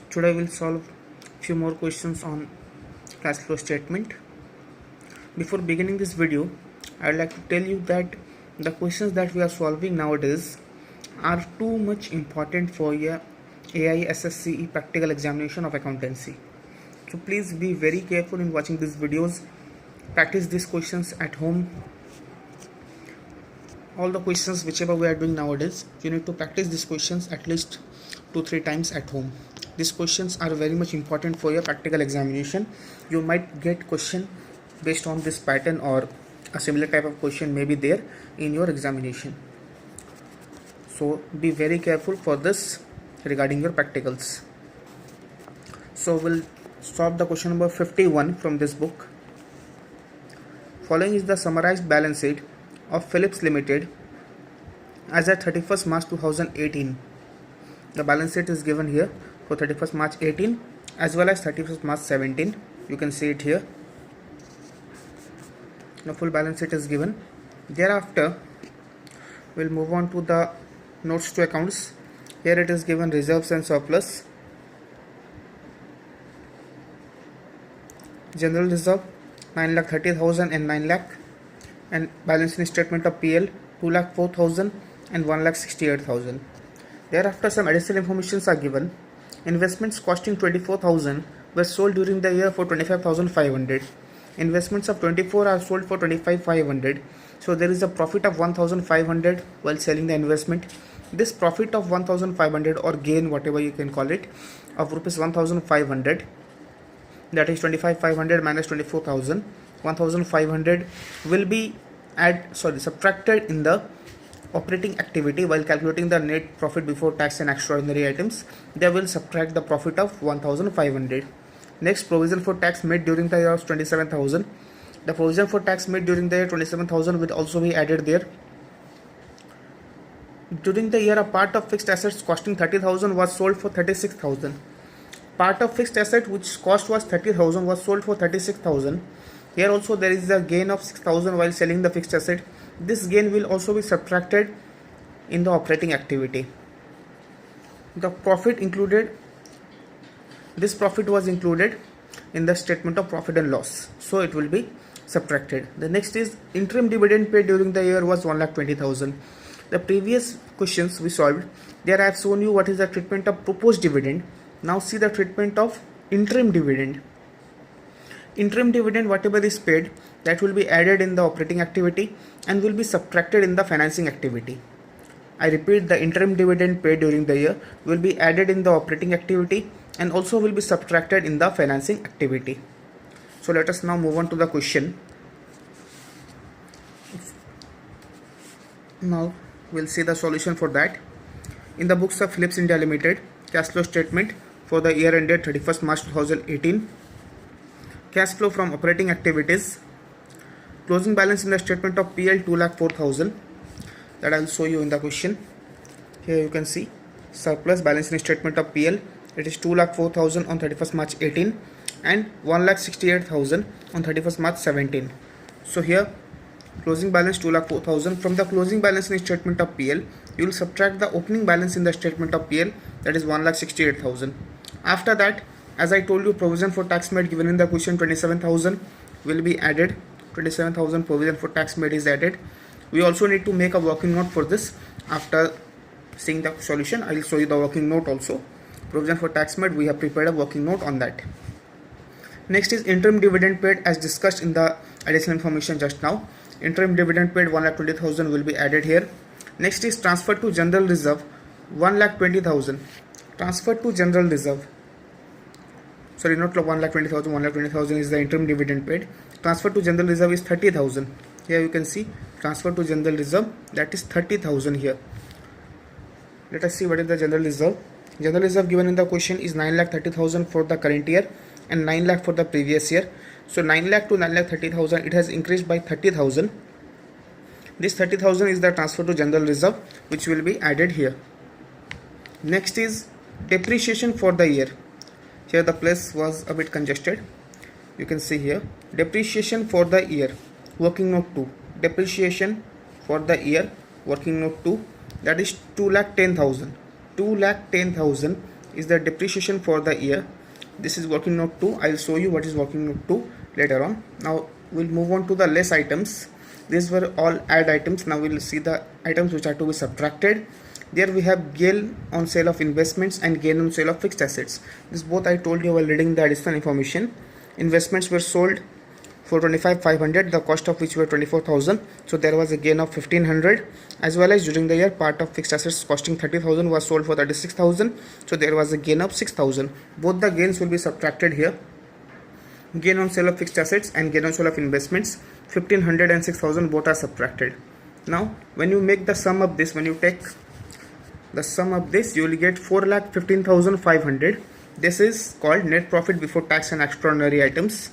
Today we'll solve few more questions on cash flow statement. Before beginning this video, I'd like to tell you that the questions that we are solving nowadays are too much important for your AISSCE practical examination of accountancy. So please be very careful in watching these videos. Practice these questions at home. All the questions whichever we are doing nowadays, you need to practice these questions at least 2-3 times at home. These questions are very much important for your practical examination. You might get question based on this pattern, or a similar type of question may be there in your examination. So be very careful for this regarding your practicals. So we'll solve the question number 51 from this book. Following is the summarized balance sheet of Philips Limited as at 31st March 2018. The balance sheet is given here for 31st March 18 as well as 31st March 17. You can see it here. The full balance sheet is given. Thereafter, we'll move on to the notes to accounts. Here it is given reserves and surplus. General reserve 9,30,000 and 9 lakh, and balance in statement of PL 2,04,000 and 1,68,000. Thereafter, some additional informations are given. Investments costing 24,000 were sold during the year for 25,500. Investments of 24 are sold for 25,500. So there is a profit of 1,500 while selling the investment. This profit of 1,500 or gain, whatever you can call it, of rupees 1,500, that is 25,500 minus 24,000, 1,500 will be subtracted in the operating activity while calculating the net profit before tax and extraordinary items. They will subtract the profit of 1,500. Next, provision for tax made during the year of 27,000. The provision for tax made during the year 27,000 will also be added there. During the year, a part of fixed assets costing 30,000 was sold for 36,000. Part of fixed asset which cost was 30,000 was sold for 36,000. Here also there is a gain of 6,000 while selling the fixed asset. This gain will also be subtracted in the operating activity. The profit included, this profit was included in the statement of profit and loss, so it will be subtracted. The next is interim dividend paid during the year was 1,20,000. The previous questions we solved, there I have shown you what is the treatment of proposed dividend. Now see the treatment of interim dividend. Interim dividend, whatever is paid, that will be added in the operating activity and will be subtracted in the financing activity. I repeat, the interim dividend paid during the year will be added in the operating activity and also will be subtracted in the financing activity. So let us now move on to the question. Now we'll see the solution for that. In the books of Philips India Limited, cash flow statement for the year ended 31st March 2018. Cash flow from operating activities. Closing balance in the statement of PL 2,04,000. That I will show you in the question. Here you can see surplus balance in the statement of PL. It is 2,04,000 on 31st March 18 and 1,68,000 on 31st March 17. So here closing balance 2,04,000. From the closing balance in the statement of PL, you will subtract the opening balance in the statement of PL, that is 1,68,000. After that, as I told you, provision for tax made given in the question 27,000 will be added. 27,000 provision for tax made is added. We also need to make a working note for this. After seeing the solution, I will show you the working note also. Provision for tax made, we have prepared a working note on that. Next is interim dividend paid as discussed in the additional information just now. Interim dividend paid 1,20,000 will be added here. Next is transfer to general reserve 1,20,000. Transfer to general reserve. Sorry, not 1,20,000. 1,20,000 is the interim dividend paid. Transfer to general reserve is 30,000. Here you can see transfer to general reserve, that is 30,000 here. Let us see what is the general reserve. General reserve given in the question is 9,30,000 for the current year and 9 lakh for the previous year. So 9 lakh to 9,30,000, it has increased by 30,000. This 30,000 is the transfer to general reserve which will be added here. Next is depreciation for the year. Here the place was a bit congested. You can see here depreciation for the year, working note 2. Depreciation for the year, working note 2, that is 2,10,000. 2,10,000 is the depreciation for the year. This is working note 2. I'll show you what is working note 2 later on. Now we'll move on to the less items. These were all add items. Now we'll see the items which are to be subtracted. There we have gain on sale of investments and gain on sale of fixed assets. This both I told you while reading the additional information. Investments were sold for 25,500, the cost of which were 24,000. So there was a gain of 1,500, as well as during the year part of fixed assets costing 30,000 was sold for 36,000. So there was a gain of 6,000. Both the gains will be subtracted here. Gain on sale of fixed assets and gain on sale of investments, 1,500 and 6,000 both are subtracted. Now when you make the sum of this, when you take the sum of this, you will get 4,15,500. This is called net profit before tax and extraordinary items.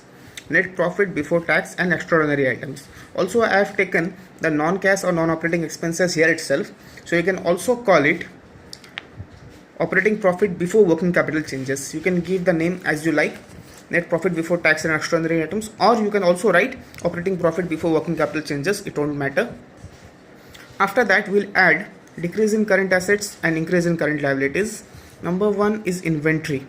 Net profit before tax and extraordinary items. Also I have taken the non-cash or non-operating expenses here itself, so you can also call it operating profit before working capital changes. You can give the name as you like, net profit before tax and extraordinary items, or you can also write operating profit before working capital changes, it won't matter. After that we'll add decrease in current assets and increase in current liabilities. Number one is inventory.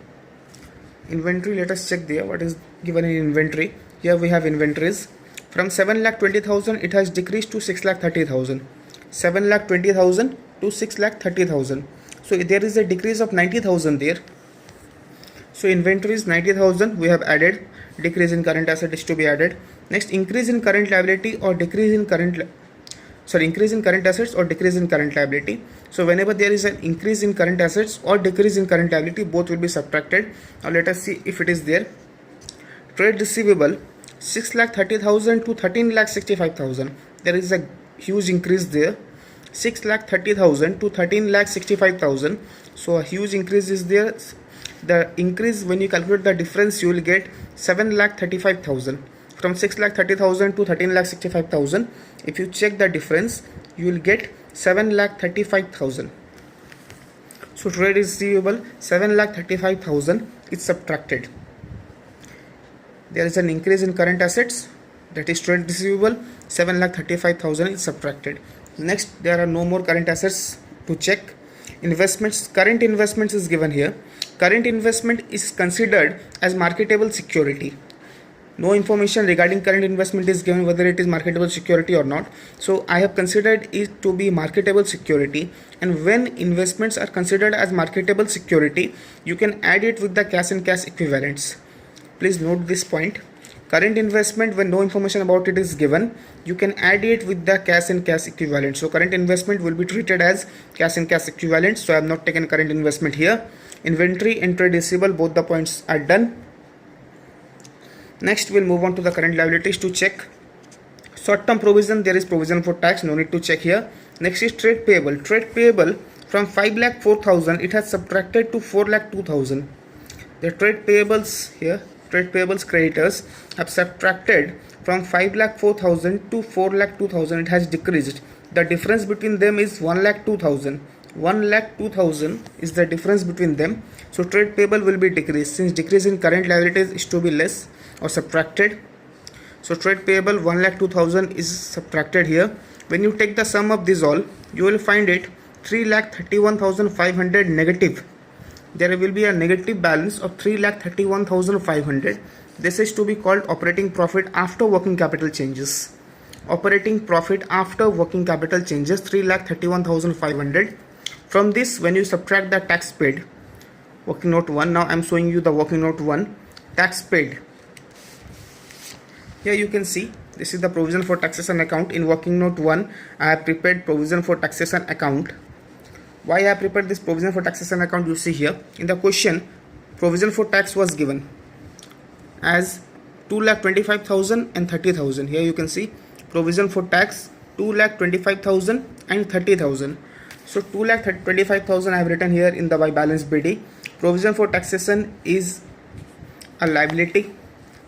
Inventory, let us check there what is given in inventory. Here we have inventories from 7,20,000 it has decreased to 6,30,000. 7,20,000 to 6,30,000. So there is a decrease of 90,000 there. So inventory is 90,000 we have added. Decrease in current asset is to be added. Next, increase in current liability or decrease in increase in current assets or decrease in current liability. So whenever there is an increase in current assets or decrease in current liability, both will be subtracted. Now let us see if it is there. Trade receivable 6,30,000 to 13,65,000. There is a huge increase there. 6,30,000 to 13,65,000. So a huge increase is there. The increase, when you calculate the difference, you will get 7,35,000. From 6,30,000 to 13,65,000. If you check the difference, you will get 7,35,000. So trade receivable 7,35,000 is subtracted. There is an increase in current assets, that is trade receivable, 7,35,000 is subtracted. Next, there are no more current assets to check. Investments, current investments is given here. Current investment is considered as marketable security. No information regarding current investment is given, whether it is marketable security or not. So I have considered it to be marketable security, and when investments are considered as marketable security, you can add it with the cash and cash equivalents. Please note this point. Current investment, when no information about it is given, you can add it with the cash and cash equivalent. So current investment will be treated as cash and cash equivalent. So I have not taken current investment here. Inventory and trade receivable, both the points are done. Next, we'll move on to the current liabilities to check. Short-term provision, there is provision for tax, no need to check here. Next is trade payable. Trade payable from 5,04,000 it has subtracted to 4,02,000. The trade payables here, trade payables creditors have subtracted from 5,04,000 to 4,02,000. It has decreased. The difference between them is 1,02,000. 1,02,000 is the difference between them. So trade payable will be decreased, since decrease in current liabilities is to be less or subtracted. So trade payable 1,02,000 is subtracted here. When you take the sum of this all, you will find it 3,31,500 negative. There will be a negative balance of 3,31,500. This is to be called operating profit after working capital changes. Operating profit after working capital changes, 3,31,500. From this, when you subtract the tax paid, working note 1, now I am showing you the working note 1, tax paid. Here you can see this is the provision for taxation account. In working note 1, I have prepared provision for taxation account. Why I have prepared this provision for taxation account, you see here in the question, provision for tax was given as 2,25,000 and 30,000. Here you can see provision for tax 2,25,000 and 30,000. So 2,25,000 I have written here in the by balance BD. Provision for taxation is a liability,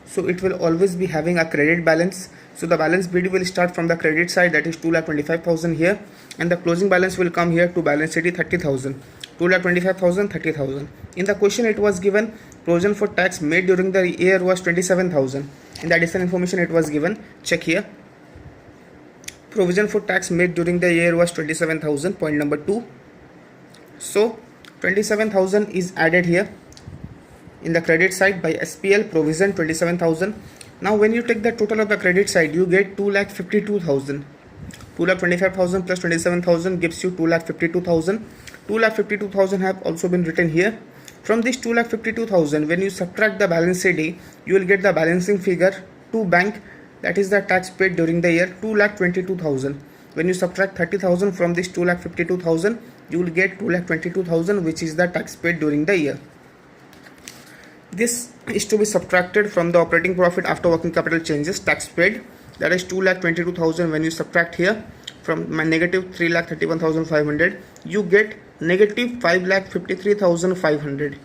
so it will always be having a credit balance. So the balance BD will start from the credit side, that is 2,25,000 here, and the closing balance will come here to balance sheet 30,000. 2,25,000, 30,000. In the question it was given provision for tax made during the year was 27,000. In the additional information it was given, check here. Provision for tax made during the year was 27,000, point number 2. So 27,000 is added here in the credit side by SPL provision 27,000. Now when you take the total of the credit side, you get 2,52,000. 2,25,000 plus 27,000 gives you 2,52,000. 2,52,000 have also been written here. From this 2,52,000, when you subtract the balance CD, you will get the balancing figure to bank, that is the tax paid during the year, 2,22,000. When you subtract 30,000 from this 2,52,000, you will get 2,22,000, which is the tax paid during the year. This is to be subtracted from the operating profit after working capital changes, tax paid, that is 2,22,000. When you subtract here from my negative 3,31,500, you get negative 5,53,500.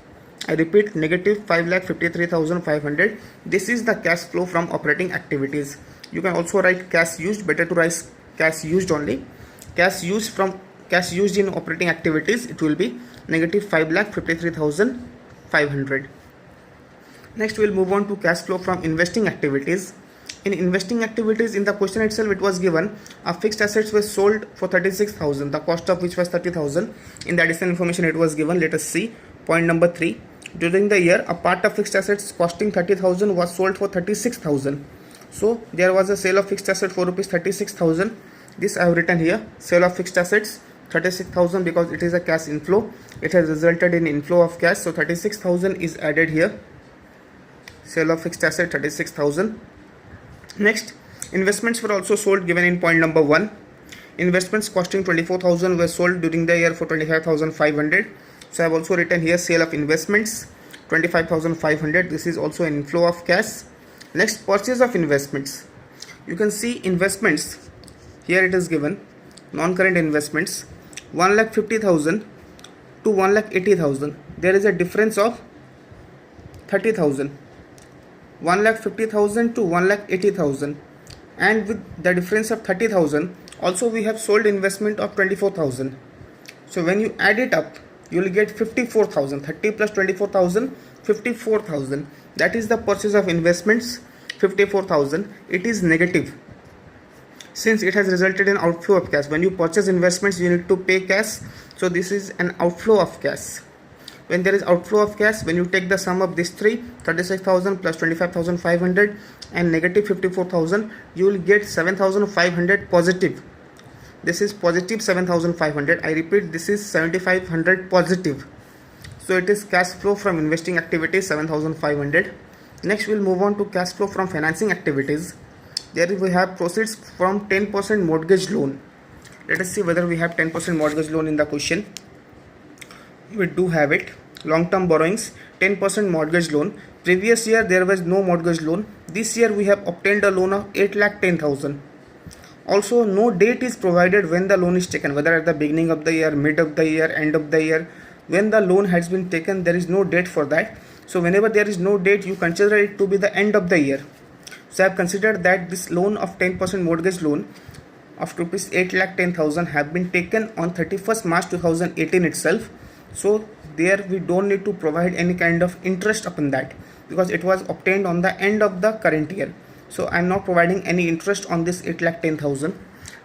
I repeat, negative 5,53,500. This is the cash flow from operating activities. You can also write cash used, better to write cash used only. Cash used in operating activities, it will be negative 5,53,500. Next we will move on to cash flow from investing activities. In investing activities, in the question itself it was given a fixed assets were sold for 36,000, the cost of which was 30,000. In the additional information it was given. Let us see point number 3. During the year, a part of fixed assets costing 30,000 was sold for 36,000. So there was a sale of fixed asset for rupees 36,000. This I have written here, sale of fixed assets 36,000, because it is a cash inflow. It has resulted in inflow of cash, so 36,000 is added here. Sale of fixed asset 36,000. Next, investments were also sold, given in point number 1. Investments costing 24,000 were sold during the year for 25,500. So I have also written here sale of investments 25,500. This is also an inflow of cash. Next, purchase of investments. You can see investments here, it is given non-current investments 1,50,000 to 1,80,000. There is a difference of 30,000. 1,50,000 to 1,80,000, and with the difference of 30,000, also we have sold investment of 24,000. So when you add it up, you will get 54,000. 30 plus 24,000, 54,000. That is the purchase of investments, 54,000. It is negative since it has resulted in outflow of cash. When you purchase investments, you need to pay cash, so this is an outflow of cash. When there is outflow of cash, when you take the sum of these three, 36,000 plus 25,500 and negative 54,000, you will get 7,500 positive. This is positive 7,500. I repeat, this is 7,500 positive. So it is cash flow from investing activities 7,500. Next we will move on to cash flow from financing activities. There we have proceeds from 10% mortgage loan. Let us see whether we have 10% mortgage loan in the question. We do have it. Long-term borrowings, 10% mortgage loan. Previous year there was no mortgage loan. This year we have obtained a loan of 8,10,000. Also, no date is provided when the loan is taken, whether at the beginning of the year, mid of the year, end of the year. When the loan has been taken, there is no date for that. So whenever there is no date, you consider it to be the end of the year. So I have considered that this loan of 10% mortgage loan of rupees 8,10,000 have been taken on 31st March 2018 itself. So there we don't need to provide any kind of interest upon that, because it was obtained on the end of the current year. So I am not providing any interest on this 8,10,000.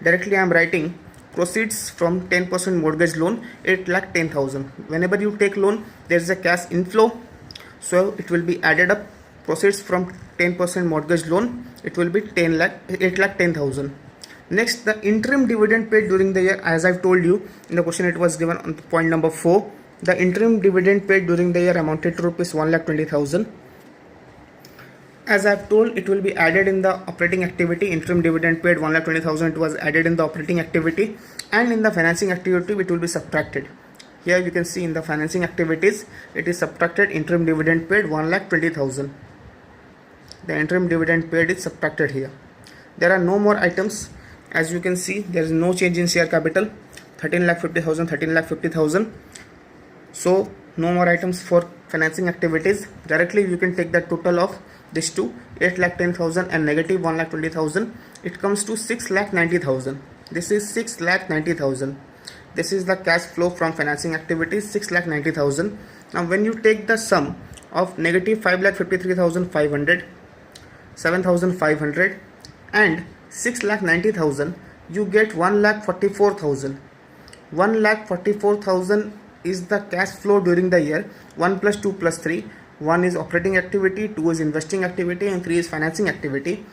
Directly I am writing proceeds from 10% mortgage loan 8,10,000. Whenever you take loan, there is a cash inflow, so it will be added up. Proceeds from 10% mortgage loan, it will be 8,10,000. Next, the interim dividend paid during the year. As I've told you in the question, it was given on point number 4. The interim dividend paid during the year amounted to rupees 1,20,000. As I've told, it will be added in the operating activity. Interim dividend paid 1,20,000, it was added in the operating activity, and in the financing activity it will be subtracted. Here you can see in the financing activities it is subtracted. Interim dividend paid 1,20,000. The interim dividend paid is subtracted here. There are no more items. As you can see, there is no change in share capital. 13,50,000, 13,50,000. So no more items for financing activities. Directly you can take the total of these two, 8,10,000 and negative 1,20,000. It comes to 6,90,000. This is 6,90,000. This is the cash flow from financing activities, 6,90,000. Now when you take the sum of negative 5,53,500, 7,500 and 6,90,000, you get 1,44,000. 1,44,000 is the cash flow during the year. 1 plus 2 plus 3. 1 is operating activity, 2 is investing activity, and 3 is financing activity.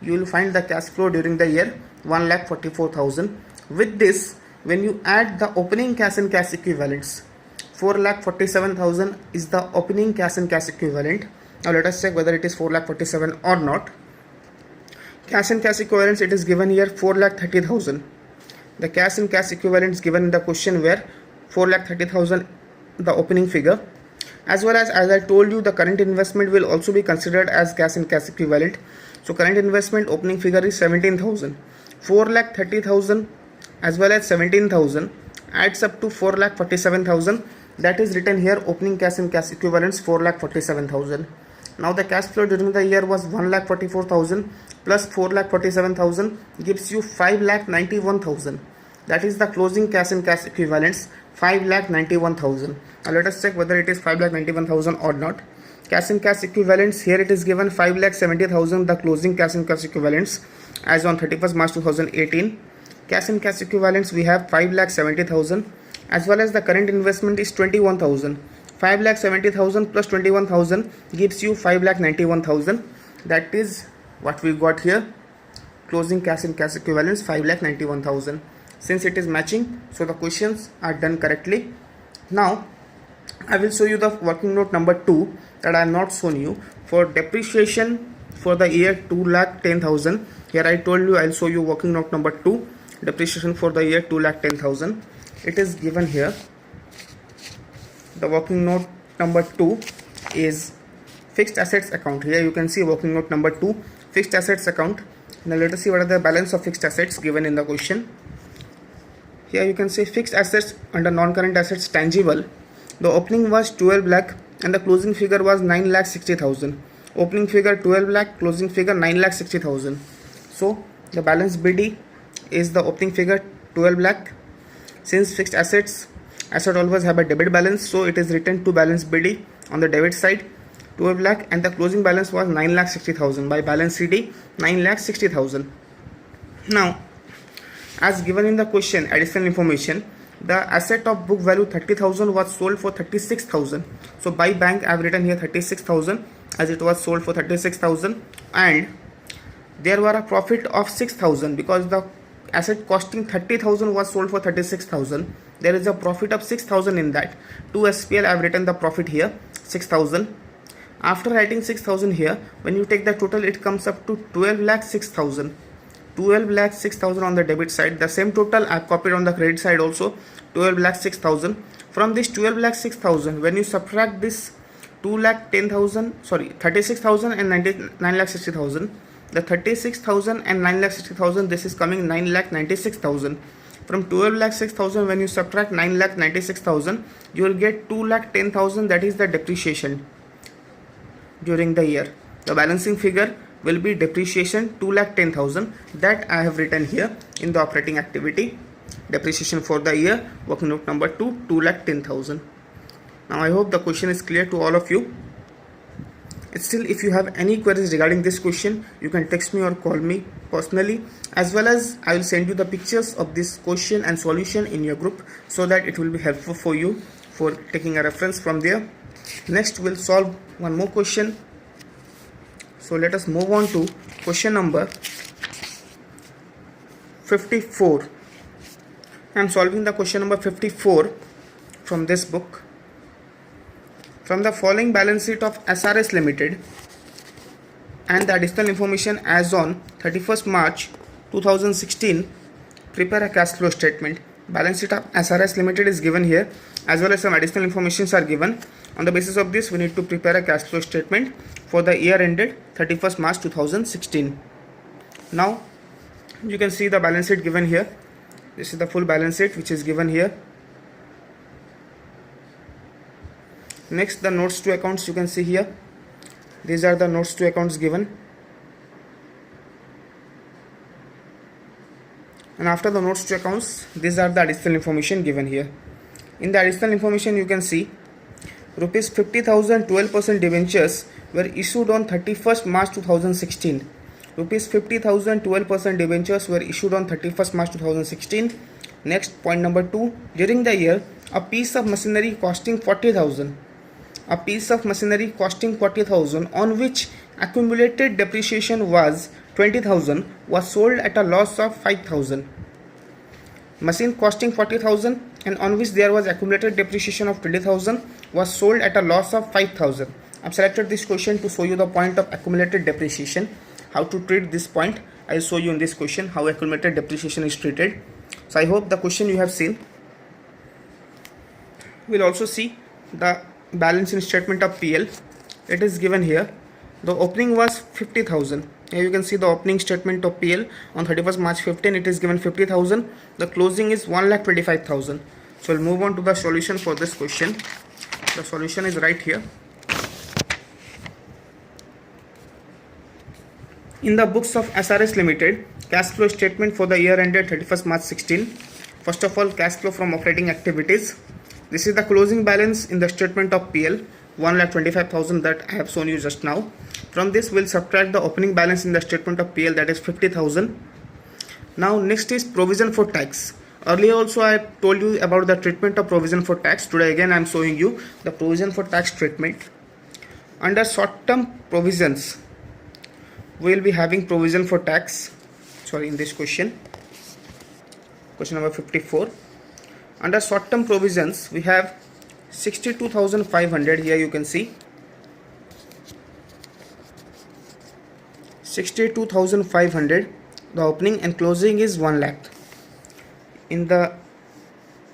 You will find the cash flow during the year 1,44,000. With this, when you add the opening cash and cash equivalents, 4,47,000 is the opening cash and cash equivalent. Now let us check whether it is 4,47,000 or not. Cash and cash equivalents, it is given here 4,30,000. The cash and cash equivalents given in the question were 4,30,000, the opening figure. As well as I told you, the current investment will also be considered as cash and cash equivalent. So current investment opening figure is 17,000. 4,30,000 as well as 17,000 adds up to 4,47,000. That is written here, opening cash and cash equivalents 4,47,000. Now the cash flow during the year was 1,44,000 plus 4,47,000 gives you 5,91,000. That is the closing cash and cash equivalents, 5,91,000. Now let us check whether it is 5,91,000 or not. Cash and cash equivalents, here it is given 5,70,000, the closing cash and cash equivalents as on 31st March 2018. Cash and cash equivalents we have 5,70,000, as well as the current investment is 21,000. 5,70,000 plus 21,000 gives you 5,91,000. That is what we got here. Closing cash and cash equivalents 5,91,000. Since it is matching, so the questions are done correctly. Now I will show you the working note number 2 that I have not shown you. For depreciation for the year 2,10,000, here I told you I will show you working note number 2, depreciation for the year 2,10,000. It is given here. The working note number 2 is fixed assets account. Here you can see working note number 2, fixed assets account. Now let us see what are the balance of fixed assets given in the question. Here you can say fixed assets under non-current assets tangible. The opening was 12 lakh and the closing figure was 9,60,000. Opening figure 12 lakh, closing figure 9,60,000. So the balance BD is the opening figure 12 lakh. Since fixed asset always have a debit balance, so it is written to balance BD on the debit side 12 lakh and the closing balance was 9,60,000. By balance CD 9,60,000. Now as given in the question, additional information, the asset of book value 30,000 was sold for 36,000. So by bank I have written here 36,000 as it was sold for 36,000, and there were a profit of 6,000 because the asset costing 30,000 was sold for 36,000. There is a profit of 6,000 in that. To SPL I have written the profit here 6,000. After writing 6,000 here, when you take the total, it comes up to 12,06,000. 12,06,000 on the debit side. The same total I have copied on the credit side also, 12,06,000. From this 12,06,000, when you subtract this 36,000 and 9,60,000, the 36,000 and 9,60,000, this is coming 9,96,000. From 12,06,000, when you subtract 9,96,000, you will get 2,10,000. That is the depreciation during the year. The balancing figure will be depreciation 2,10,000. That I have written here in the operating activity. Depreciation for the year, working note number 2, 2,10,000. Now I hope the question is clear to all of you. Still, if you have any queries regarding this question, you can text me or call me personally, as well as I will send you the pictures of this question and solution in your group so that it will be helpful for you for taking a reference from there. Next we'll solve one more question. So let us move on to question number 54. I am solving the question number 54 from this book. From the following balance sheet of SRS Limited and the additional information as on 31st March 2016, prepare a cash flow statement. Balance sheet of SRS Limited is given here, as well as some additional informations are given. On the basis of this, we need to prepare a cash flow statement for the year ended 31st March 2016. Now you can see the balance sheet given here. This is the full balance sheet which is given here. Next, the notes to accounts you can see here. These are the notes to accounts given. And after the notes to accounts, these are the additional information given here. In the additional information you can see rupees 50,000 12% debentures were issued on 31st March 2016. Rupees 50,000 12% debentures were issued on 31st March 2016. Next, point number 2, during the year a piece of machinery costing 40,000. A piece of machinery costing 40,000 on which accumulated depreciation was 20,000 was sold at a loss of 5,000. Machine costing 40,000 and on which there was accumulated depreciation of 20,000 was sold at a loss of 5,000. I've selected this question to show you the point of accumulated depreciation. How to treat this point, I'll show you in this question how accumulated depreciation is treated. So I hope the question you have seen. We'll also see the balance in statement of PL. It is given here. The opening was 50,000. Here you can see the opening statement of PL on 31st March 15. It is given 50,000. The closing is 1,25,000. So we'll move on to the solution for this question. The solution is right here. In the books of SRS Limited, cash flow statement for the year ended 31st March 16. First of all, cash flow from operating activities. This is the closing balance in the statement of PL, 1,25,000 that I have shown you just now. From this, we'll subtract the opening balance in the statement of PL, that is 50,000. Now, next is provision for tax. Earlier also I told you about the treatment of provision for tax. Today again I am showing you the provision for tax treatment. Under short-term provisions, we will be having provision for tax. In this question number 54. Under short-term provisions, we have 62,500. Here you can see 62,500. The opening and closing is 1 lakh. In the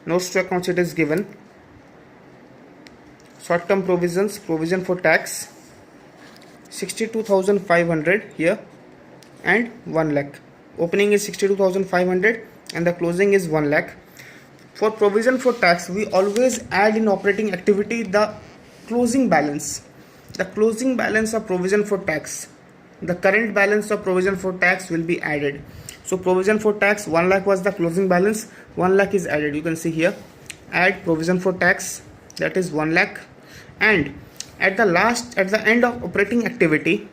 notes to accounts, it is given short-term provisions, provision for tax, 62,500 here and 1 lakh. Opening is 62,500 and the closing is 1 lakh. For provision for tax, we always add in operating activity the closing balance. The closing balance of provision for tax. The current balance of provision for tax will be added. So provision for tax 1 lakh was the closing balance, 1 lakh is added. You can see here, add provision for tax, that is 1 lakh. And at the end of operating activity,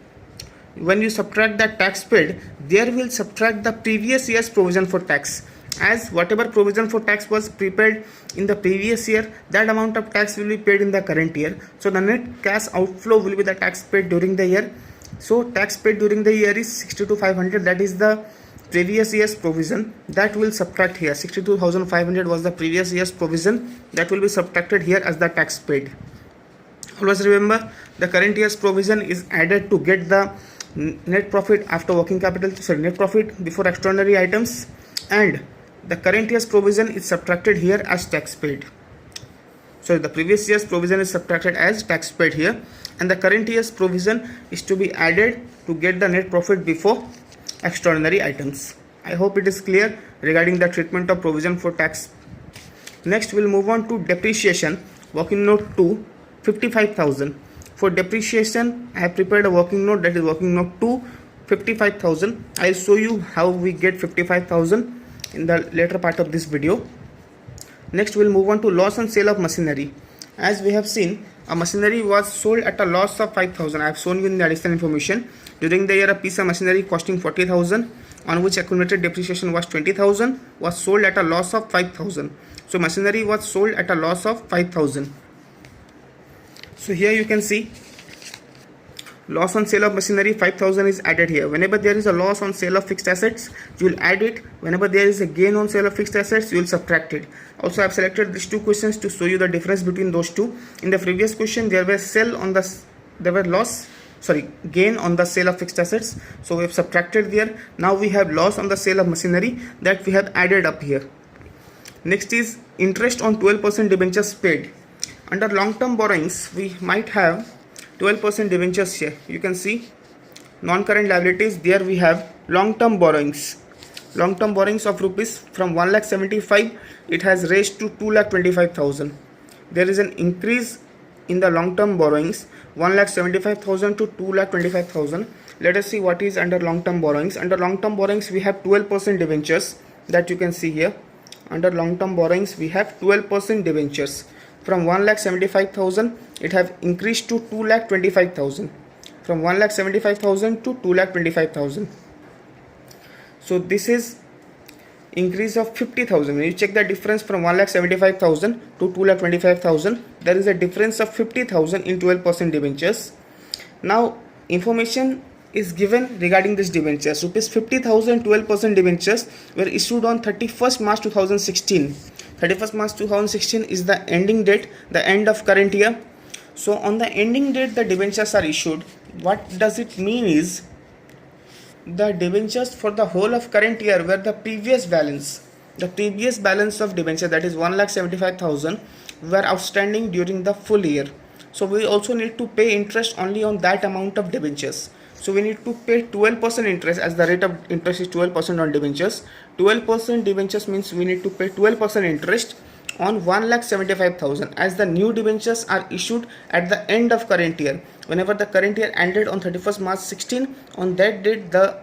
when you subtract the tax paid, there will subtract the previous year's provision for tax. As whatever provision for tax was prepared in the previous year, that amount of tax will be paid in the current year. So the net cash outflow will be the tax paid during the year. So tax paid during the year is 62,500. That is the previous year's provision. That will subtract here. 62,500 was the previous year's provision. That will be subtracted here as the tax paid. Always remember, the current year's provision is added to get the net profit after working capital, net profit before extraordinary items, and the current year's provision is subtracted here as tax paid. So the previous year's provision is subtracted as tax paid here, and the current year's provision is to be added to get the net profit before extraordinary items. I hope it is clear regarding the treatment of provision for tax. Next, we'll move on to depreciation. Working note 2, 55,000. For depreciation, I have prepared a working note, that is working note 2, 55,000. I'll show you how we get 55,000 in the later part of this video. Next, we'll move on to loss on sale of machinery. As we have seen, a machinery was sold at a loss of 5,000. I have shown you in the additional information. During the year, a piece of machinery costing 40,000, on which accumulated depreciation was 20,000, was sold at a loss of 5,000. So machinery was sold at a loss of 5,000. So here you can see loss on sale of machinery 5,000 is added here. Whenever there is a loss on sale of fixed assets, you will add it. Whenever there is a gain on sale of fixed assets, you will subtract it. Also, I have selected these two questions to show you the difference between those two. In the previous question, there were gain on the sale of fixed assets. So we have subtracted there. Now we have loss on the sale of machinery that we have added up here. Next is interest on 12% debentures paid. Under long-term borrowings, we might have 12% debentures here. You can see non-current liabilities. There we have long-term borrowings. Long-term borrowings of rupees from 1,75,000, it has raised to 2,25,000. There is an increase in the long-term borrowings, 1,75,000 to 2,25,000. Let us see what is under long-term borrowings. Under long-term borrowings, we have 12% debentures that you can see here. Under long-term borrowings, we have 12% debentures. From 1,75,000, it have increased to 2,25,000. From 1,75,000 to 2,25,000. So this is increase of 50,000. When you check the difference from 1,75,000 to 2,25,000, there is a difference of 50,000 in 12% debentures. Now information is given regarding this debentures. Rupees 50,000 12% debentures were issued on 31st March 2016. 31st March 2016 is the ending date, the end of current year. So on the ending date the debentures are issued. What does it mean is, the debentures for the whole of current year were the previous balance of debenture, that is 1,75,000, were outstanding during the full year. So we also need to pay interest only on that amount of debentures. So we need to pay 12% interest, as the rate of interest is 12% on debentures. 12% debentures means we need to pay 12% interest on 1,75,000, as the new debentures are issued at the end of current year. Whenever the current year ended on 31st March 16, on that date the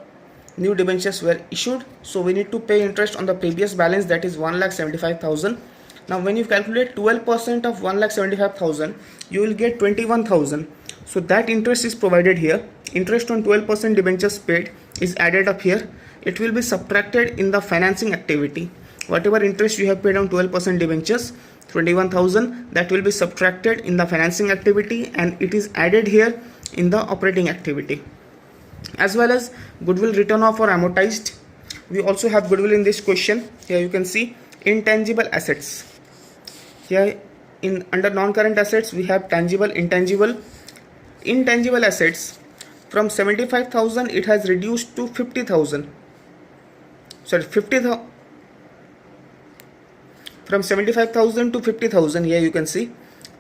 new debentures were issued. So we need to pay interest on the previous balance, that is 1,75,000. Now when you calculate 12% of 1,75,000, you will get 21,000. So that interest is provided here. Interest on 12% debentures paid is added up here. It will be subtracted in the financing activity. Whatever interest you have paid on 12% debentures, 21,000, that will be subtracted in the financing activity and it is added here in the operating activity. As well as goodwill written off or amortized. We also have goodwill in this question. Here you can see intangible assets. Here in under non-current assets we have tangible, intangible. Intangible assets, from 75,000 it has reduced to 50,000. Sorry, 50,000. From 75,000 to 50,000. Here you can see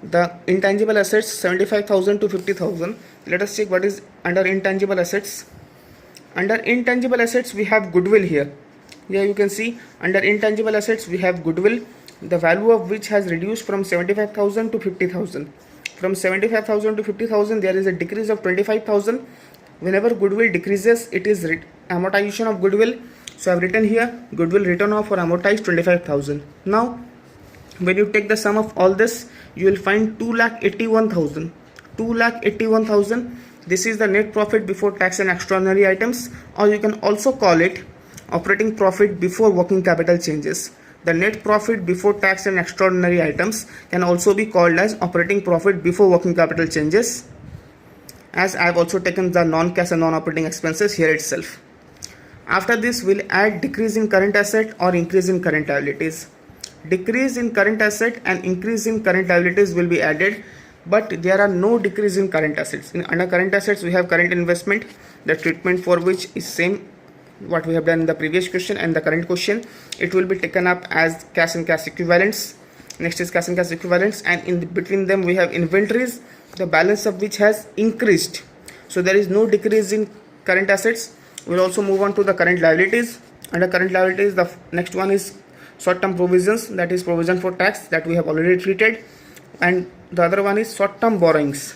the intangible assets, 75,000 to 50,000. Let us check what is under intangible assets. Under intangible assets we have goodwill here. Here you can see under intangible assets we have goodwill, the value of which has reduced from 75,000 to 50,000. From 75,000 to 50,000 there is a decrease of 25,000. Whenever goodwill decreases, it is amortization of goodwill. So I have written here goodwill written off or amortized 25,000. Now when you take the sum of all this, you will find 2,81,000. 2,81,000. This is the net profit before tax and extraordinary items, or you can also call it operating profit before working capital changes. The net profit before tax and extraordinary items can also be called as operating profit before working capital changes, as I have also taken the non-cash and non-operating expenses here itself. After this we'll add decrease in current asset or increase in current liabilities. Decrease in current asset and increase in current liabilities will be added, but there are no decrease in current assets. Under current assets we have current investment, the treatment for which is same what we have done in the previous question and the current question. It will be taken up as cash and cash equivalents. Next is cash and cash equivalents, and in between them we have inventories, the balance of which has increased. So there is no decrease in current assets. We'll also move on to the current liabilities. Under current liabilities, the next one is short-term provisions, that is provision for tax, that we have already treated, and the other one is short-term borrowings,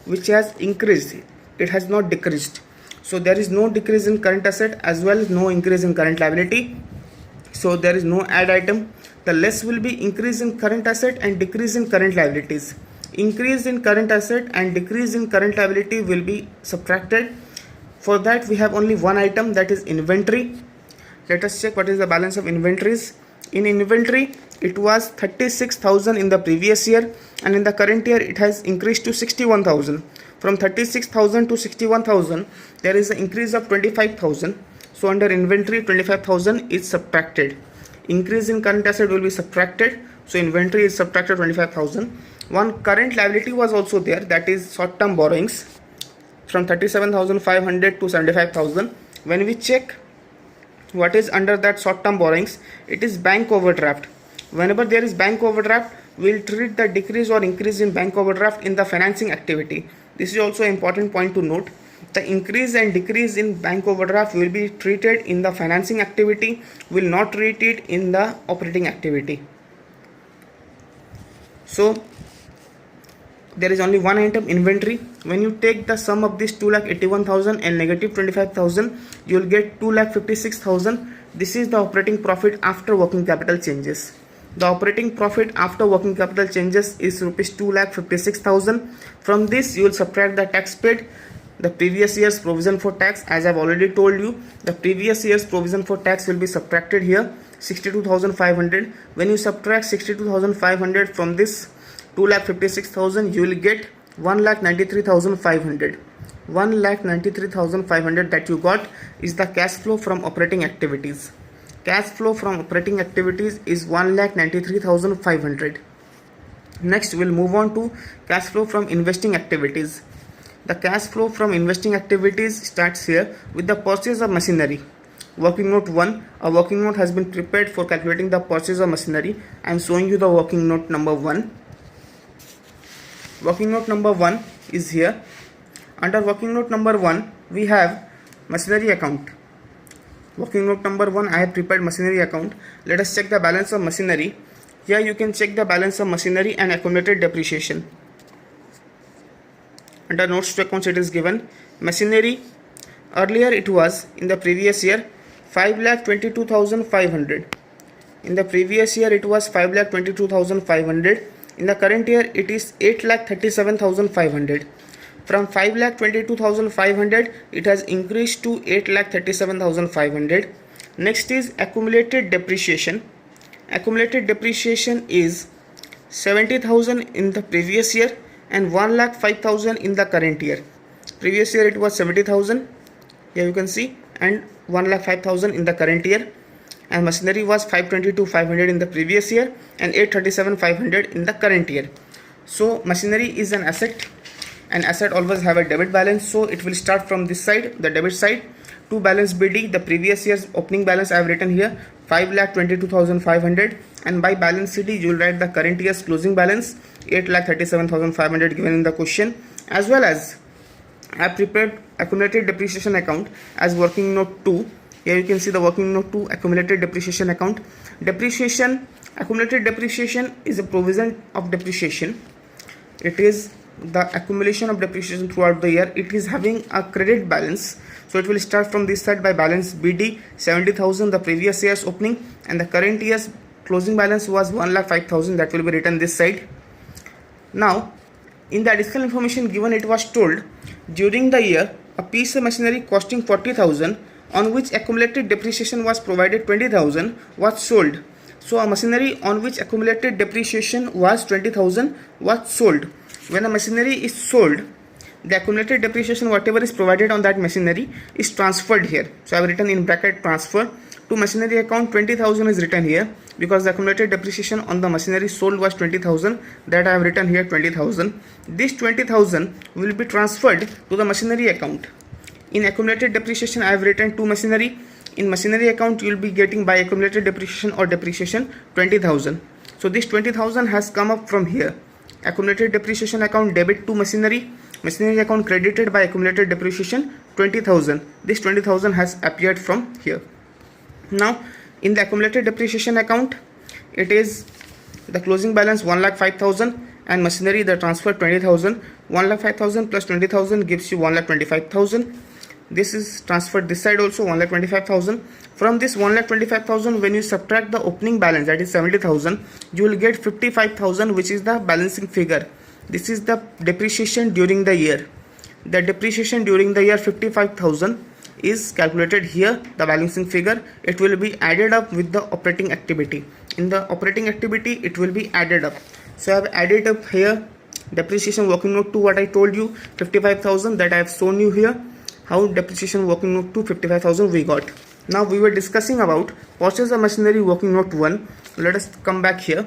which has increased, it has not decreased. So there is no decrease in current asset as well as no increase in current liability. So there is no add item. The less will be increase in current asset and decrease in current liabilities. Increase in current asset and decrease in current liability will be subtracted. For that we have only one item, that is inventory. Let us check what is the balance of inventories. In inventory it was 36,000 in the previous year, and in the current year it has increased to 61,000. From 36,000 to 61,000 there is an increase of 25,000. So under inventory 25,000 is subtracted. Increase in current asset will be subtracted, so inventory is subtracted 25,000. One current liability was also there, that is short-term borrowings, from 37,500 to 75,000. When we check what is under that short-term borrowings, it is bank overdraft. Whenever there is bank overdraft, we will treat the decrease or increase in bank overdraft in the financing activity. This is also an important point to note. The increase and decrease in bank overdraft will be treated in the financing activity, will not treat it in the operating activity. So there is only one item, inventory. When you take the sum of this 2,81,000 and negative 25,000, you will get 2,56,000. This is the operating profit after working capital changes. The operating profit after working capital changes is rupees 2,56,000. From this you will subtract the tax paid, the previous year's provision for tax. As I have already told you, the previous year's provision for tax will be subtracted here, 62,500. When you subtract 62,500 from this 2,56,000, you will get 1,93,500. 1,93,500 that you got is the cash flow from operating activities. Cash flow from operating activities is 1,93,500. Next, we'll move on to cash flow from investing activities. The cash flow from investing activities starts here with the purchase of machinery. Working note 1, a working note has been prepared for calculating the purchase of machinery. I am showing you the working note number 1. Working note number 1 is here. Under working note number 1, we have machinery account. Working note number 1, I have prepared machinery account. Let us check the balance of machinery. Here you can check the balance of machinery and accumulated depreciation. Under notes to accounts it is given machinery. Earlier it was in the previous year 5,22,500. In the previous year it was 5,22,500. In the current year it is 8,37,500. From 5,22,500 it has increased to 8,37,500. Next is accumulated depreciation. Accumulated depreciation is 70,000 in the previous year and 1,05,000 in the current year. Previous year it was 70,000, here you can see, and 1,05,000 in the current year. And machinery was 522,500 in the previous year and 837,500 in the current year. So machinery is an asset. An asset always have a debit balance, so it will start from this side, the debit side. To balance BD, the previous year's opening balance I have written here 5,22,500, and by balance CD you will write the current year's closing balance 8,37,500 given in the question. As well as I have prepared accumulated depreciation account as working note 2. Here you can see the working note 2, accumulated depreciation account. Depreciation, accumulated depreciation is a provision of depreciation. It is the accumulation of depreciation throughout the year. It is having a credit balance, so it will start from this side by balance BD 70,000 the previous year's opening, and the current year's closing balance was 1,05,000, that will be written this side. Now in the additional information given, it was told during the year a piece of machinery costing 40,000 on which accumulated depreciation was provided 20,000 was sold. So a machinery on which accumulated depreciation was 20,000 was sold. When a machinery is sold, the accumulated depreciation whatever is provided on that machinery is transferred here. So I have written in bracket transfer to machinery account. 20,000 is written here because the accumulated depreciation on the machinery sold was 20,000, that I have written here 20,000. This 20,000 will be transferred to the machinery account. In accumulated depreciation I have written to machinery. In machinery account you will be getting by accumulated depreciation or depreciation 20,000. So this 20,000 has come up from here. Accumulated depreciation account debit to machinery, machinery account credited by accumulated depreciation 20,000. This 20,000 has appeared from here. Now in the accumulated depreciation account, it is the closing balance 1,05,000 and machinery the transfer 20,000. 1,05,000 plus 20,000 gives you 1,25,000. This is transferred this side also 1,25,000. From this 1,25,000, when you subtract the opening balance, that is 70,000, you will get 55,000, which is the balancing figure. This is the depreciation during the year. The depreciation during the year 55,000 is calculated here, the balancing figure. It will be added up with the operating activity. In the operating activity it will be added up. So I have added up here depreciation working note to what I told you 55,000, that I have shown you here how depreciation working note to 55,000 we got. Now we were discussing about purchase of machinery working note 1. Let us come back here.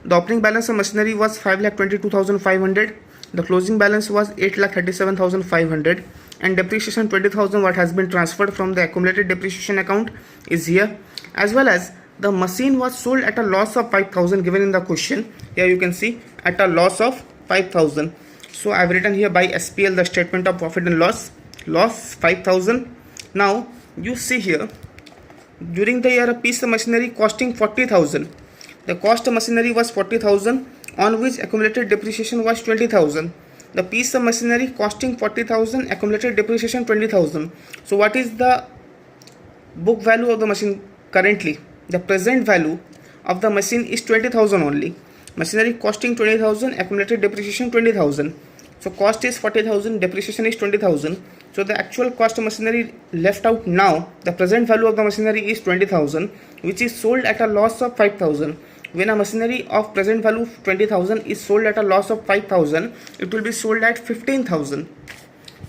The opening balance of machinery was 5,22,500. The closing balance was 8,37,500, and depreciation 20,000 what has been transferred from the accumulated depreciation account is here. As well as the machine was sold at a loss of 5,000 given in the question. Here you can see at a loss of 5,000. So I have written here by SPL the statement of profit and loss 5,000. Now you see here during the year a piece of machinery costing 40,000. The cost of machinery was 40,000 on which accumulated depreciation was 20,000. The piece of machinery costing 40,000, accumulated depreciation 20,000. So what is the book value of the machine currently? The present value of the machine is 20,000 only. Machinery costing 20,000, accumulated depreciation 20,000. So cost is 40,000, depreciation is 20,000. So the actual cost of machinery left out now, the present value of the machinery is 20,000, which is sold at a loss of 5,000. When a machinery of present value 20,000 is sold at a loss of 5,000, it will be sold at 15,000.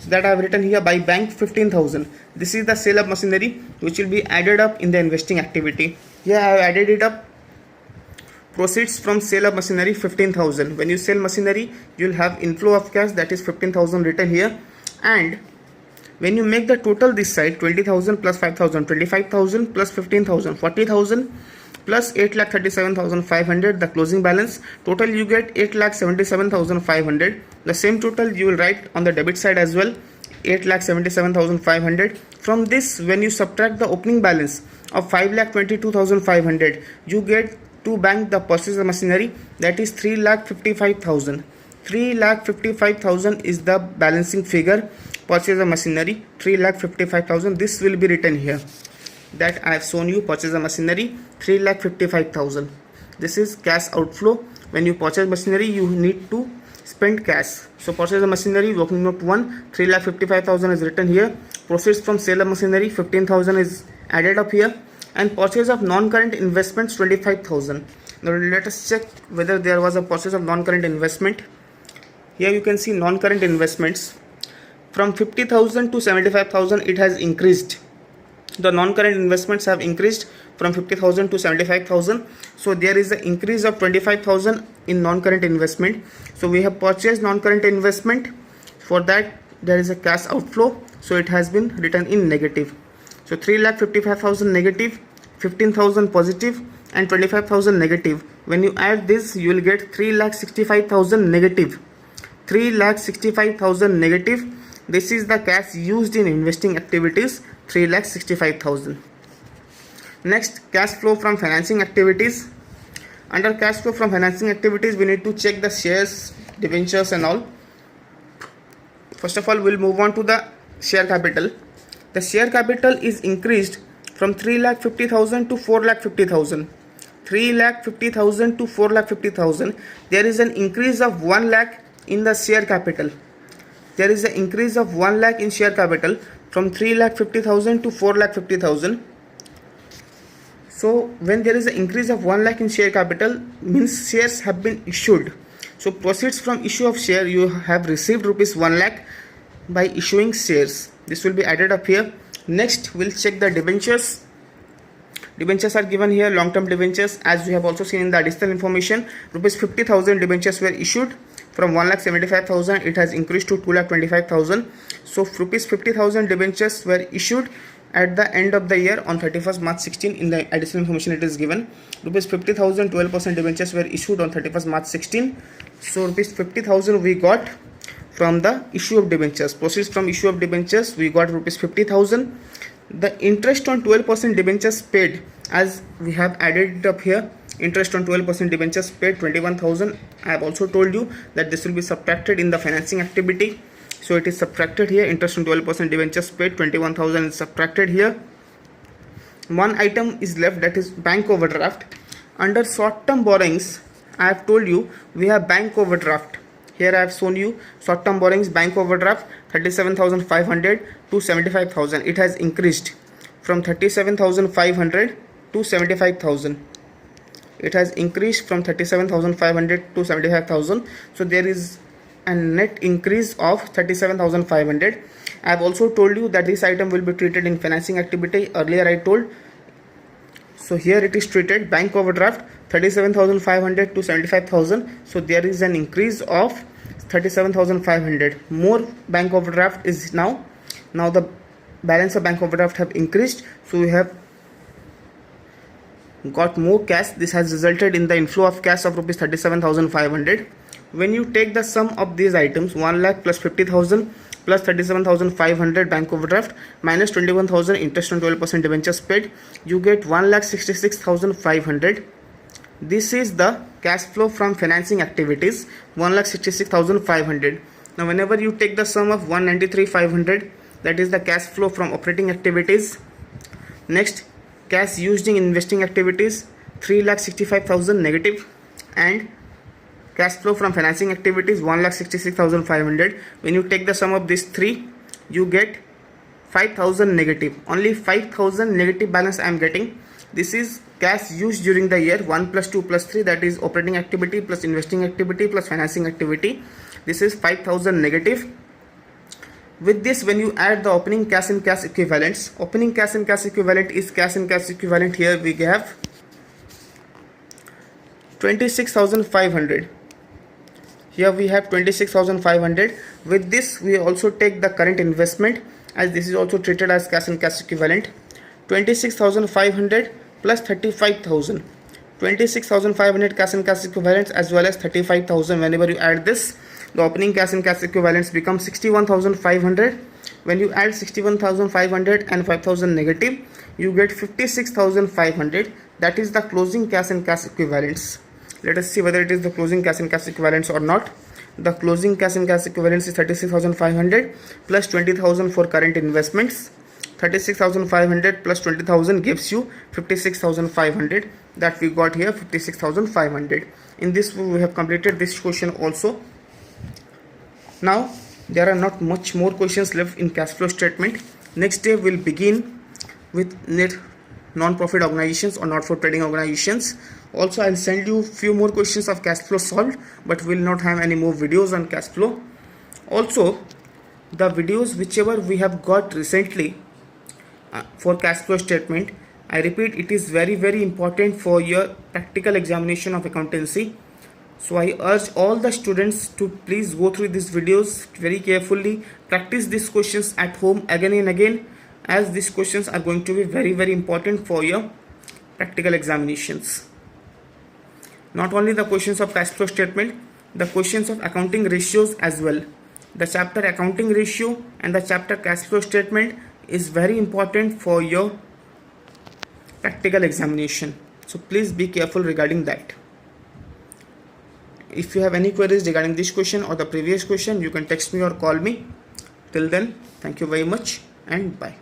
So that I have written here, by bank 15,000. This is the sale of machinery which will be added up in the investing activity. Here I have added it up. Proceeds from sale of machinery 15,000. When you sell machinery, you will have inflow of cash, that is 15,000 written here. And when you make the total this side, 20,000 plus 5,000, 25,000 plus 15,000, 40,000 plus 8,37,500, the closing balance. Total you get 8,77,500. The same total you will write on the debit side as well, 8,77,500. From this, when you subtract the opening balance of 5,22,500, you get to bank the purchase of machinery, that is 3,55,000. 3,55,000 is the balancing figure, purchase of machinery 3,55,000. This will be written here, that I have shown you purchase of machinery 3,55,000. This is cash outflow. When you purchase machinery, you need to spend cash. So purchase of machinery, working note 1, 3,55,000 is written here. Proceeds from sale of machinery 15,000 is added up here, and purchase of non-current investments 25,000. Now let us check whether there was a purchase of non-current investment. Here you can see non-current investments from 50,000 to 75,000 it has increased. The non-current investments have increased from 50,000 to 75,000. So there is an increase of 25,000 in non-current investment. So we have purchased non-current investment. For that there is a cash outflow. So it has been written in negative. So 3,55,000 negative, 15,000 positive, and 25,000 negative. When you add this, you will get 3,65,000 negative. 3,65,000 negative. This is the cash used in investing activities, 3,65,000. Next, cash flow from financing activities. Under cash flow from financing activities, we need to check the shares, debentures and all. First of all, we'll move on to the share capital. The share capital is increased from 3,50,000 to 4,50,000. 3,50,000 to 4,50,000. There is an increase of 1 lakh in the share capital. There is an increase of 1 lakh in share capital from 3,50,000 to 4,50,000. So when there is an increase of 1 lakh in share capital, means shares have been issued. So proceeds from issue of share, you have received rupees 1 lakh by issuing shares. This will be added up here. Next, we'll check the debentures. Debentures are given here, long-term debentures. As we have also seen in the additional information, rupees 50,000 debentures were issued. From 1,75,000 it has increased to 2,25,000. So rupees 50,000 debentures were issued at the end of the year on 31st March 16. In the additional information it is given, rupees 50,000 12% debentures were issued on 31st March 16. So rupees 50,000 we got from the issue of debentures. Proceeds from issue of debentures, we got rupees 50,000. The interest on 12% debentures paid, as we have added it up here, interest on 12% debentures paid 21,000. I have also told you that this will be subtracted in the financing activity. So it is subtracted here. Interest on 12% debentures paid 21,000 is subtracted here. One item is left, that is bank overdraft. Under short-term borrowings, I have told you we have bank overdraft. Here I have shown you short-term borrowings, bank overdraft 37,500 to 75,000. It has increased from 37,500 to 75,000. It has increased from 37,500 to 75,000. So there is a net increase of 37,500. I have also told you that this item will be treated in financing activity. Earlier I told. So here it is treated bank overdraft 37,500 to 75,000. So there is an increase of 37,500. More bank overdraft is now the balance of bank overdraft have increased. So we have got more cash. This has resulted in the inflow of cash of rupees 37,500. When you take the sum of these items, 1 lakh plus 50,000 plus 37,500 bank overdraft minus 21,000 interest on 12% debentures paid, you get 1,66,500. This is the cash flow from financing activities, 1,66,500. Now whenever you take the sum of 193,500, that is the cash flow from operating activities. Next, cash used in investing activities 3,65,000 negative, and Cash flow from financing activities 1,66,500. When you take the sum of these three, you get 5,000 negative. Only 5,000 negative balance I am getting. This is cash used during the year, 1 plus 2 plus 3, that is operating activity plus investing activity plus financing activity. This is 5,000 negative. With this, when you add the opening cash and cash equivalents, opening cash and cash equivalent is cash and cash equivalent. Here we have 26,500. Here we have 26,500. With this, we also take the current investment, as this is also treated as cash and cash equivalent. 26,500 plus 35,000. 26,500 cash and cash equivalents as well as 35,000. Whenever you add this, the opening cash and cash equivalents become 61,500. When you add 61,500 and 5,000 negative, you get 56,500. That is the closing cash and cash equivalents. Let us see whether it is the closing cash and cash equivalents or not. The closing cash and cash equivalents is 36,500 plus 20,000 for current investments. 36,500 plus 20,000 gives you 56,500. That we got here 56,500. In this we have completed this question also. Now there are not much more questions left in cash flow statement. Next day we'll begin with non-profit organizations or not for trading organizations. Also I'll send you few more questions of cash flow solved, but we'll not have any more videos on cash flow. Also the videos whichever we have got recently for cash flow statement, I repeat, it is very important for your practical examination of accountancy. So I urge all the students to please go through these videos very carefully, practice these questions at home again and again, as these questions are going to be very important for your practical examinations. Not only the questions of cash flow statement, the questions of accounting ratios as well. The chapter accounting ratio and the chapter cash flow statement is very important for your practical examination. So please be careful regarding that. If you have any queries regarding this question or the previous question, you can text me or call me. Till then, thank you very much and bye.